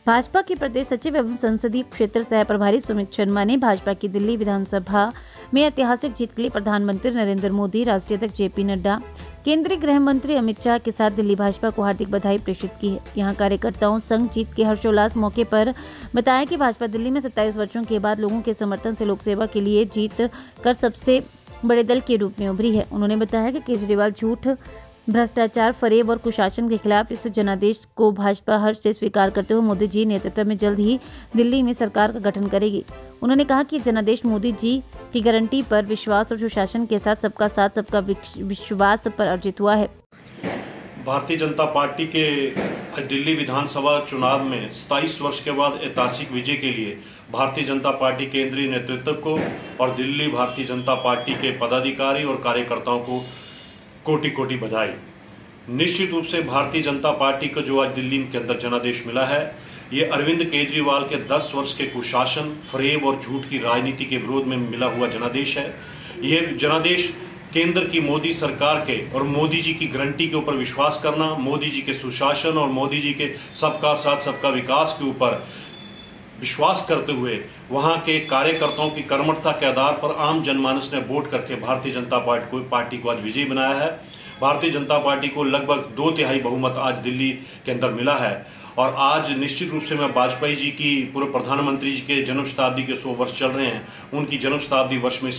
भाजपा के प्रदेश सचिव एवं संसदीय क्षेत्र सह प्रभारी सुमित शर्मा ने भाजपा की दिल्ली विधानसभा में ऐतिहासिक जीत के लिए प्रधानमंत्री नरेंद्र मोदी, राष्ट्रीय अध्यक्ष जेपी नड्डा, केंद्रीय गृह मंत्री अमित शाह के साथ दिल्ली भाजपा को हार्दिक बधाई प्रेषित की है। यहां कार्यकर्ताओं संग जीत के हर्षोल्लास मौके पर बताया कि भाजपा दिल्ली में 27 वर्षों के बाद लोगों के समर्थन से लोक सेवा के लिए जीत कर सबसे बड़े दल के रूप में उभरी है। उन्होंने बताया कि केजरीवाल झूठ, भ्रष्टाचार, फरेब और कुशासन के खिलाफ इस जनादेश को भाजपा हर्ष से स्वीकार करते हुए मोदी जी नेतृत्व में जल्द ही दिल्ली में सरकार का गठन करेगी। उन्होंने कहा कि जनादेश मोदी जी की गारंटी पर विश्वास और सुशासन के साथ सबका विश्वास पर अर्जित हुआ है। भारतीय जनता पार्टी के दिल्ली विधानसभा चुनाव में 27 वर्ष के बाद ऐतिहासिक विजय के लिए भारतीय जनता पार्टी केंद्रीय नेतृत्व को और दिल्ली भारतीय जनता पार्टी के पदाधिकारी और कार्यकर्ताओं को कोटि कोटि बधाई। निश्चित रूप से भारतीय जनता पार्टी को जो आज दिल्ली के अंदर जनादेश मिला है, ये अरविंद केजरीवाल के 10 वर्ष के कुशासन, फरेब और झूठ की राजनीति के विरोध में मिला हुआ जनादेश है। ये जनादेश केंद्र की मोदी सरकार के और मोदी जी की गारंटी के ऊपर विश्वास करना, मोदी जी के सुशासन और मोदी जी के सबका साथ सबका विकास के ऊपर विश्वास करते हुए वहां के कार्यकर्ताओं की कर्मठता के आधार पर आम जनमानस ने वोट करके भारतीय जनता पार्टी को आज विजयी बनाया है। भारतीय जनता पार्टी को लगभग 2/3 बहुमत आज दिल्ली के अंदर मिला है। और आज निश्चित रूप से मैं वाजपेयी जी की, पूर्व प्रधानमंत्री जी के जन्म शताब्दी के 100 वर्ष चल रहे हैं, उनकी जन्म शताब्दी वर्ष में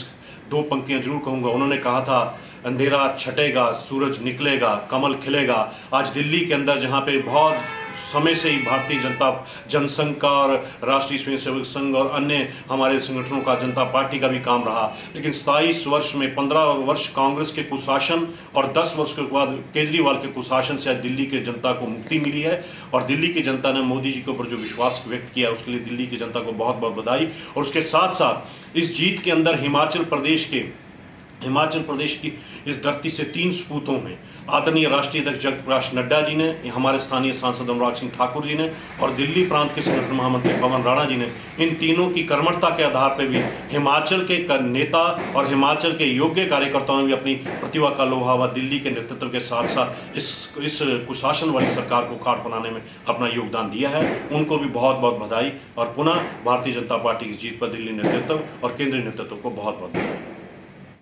2 पंक्तियां जरूर कहूंगा। उन्होंने कहा था, अंधेरा छटेगा, सूरज निकलेगा, कमल खिलेगा। आज दिल्ली के अंदर जहां पे बहुत समय से ही भारतीय जनता जनसंघ का और राष्ट्रीय स्वयंसेवक संघ और अन्य हमारे संगठनों का, जनता पार्टी का भी काम रहा, लेकिन 27 वर्ष में 15 वर्ष कांग्रेस के कुशासन और 10 वर्ष के बाद केजरीवाल के कुशासन से आज दिल्ली के जनता को मुक्ति मिली है। और दिल्ली की जनता ने मोदी जी के ऊपर जो विश्वास व्यक्त किया, उसके लिए दिल्ली की जनता को बहुत बहुत बधाई। और उसके साथ साथ इस जीत के अंदर हिमाचल प्रदेश की इस धरती से 3 सपूतों में आदरणीय राष्ट्रीय अध्यक्ष जगत प्रकाश नड्डा जी ने, हमारे स्थानीय सांसद अनुराग सिंह ठाकुर जी ने और दिल्ली प्रांत के संगठन महामंत्री पवन राणा जी ने, इन तीनों की कर्मठता के आधार पर भी हिमाचल के नेता और हिमाचल के योग्य कार्यकर्ताओं ने भी अपनी प्रतिभा का लोहा व दिल्ली के नेतृत्व के साथ साथ इस कुशासन वाली सरकार को खाट बनाने में अपना योगदान दिया है। उनको भी बहुत बहुत बधाई और पुनः भारतीय जनता पार्टी की जीत पर दिल्ली नेतृत्व और केंद्रीय नेतृत्व को बहुत बहुत बधाई।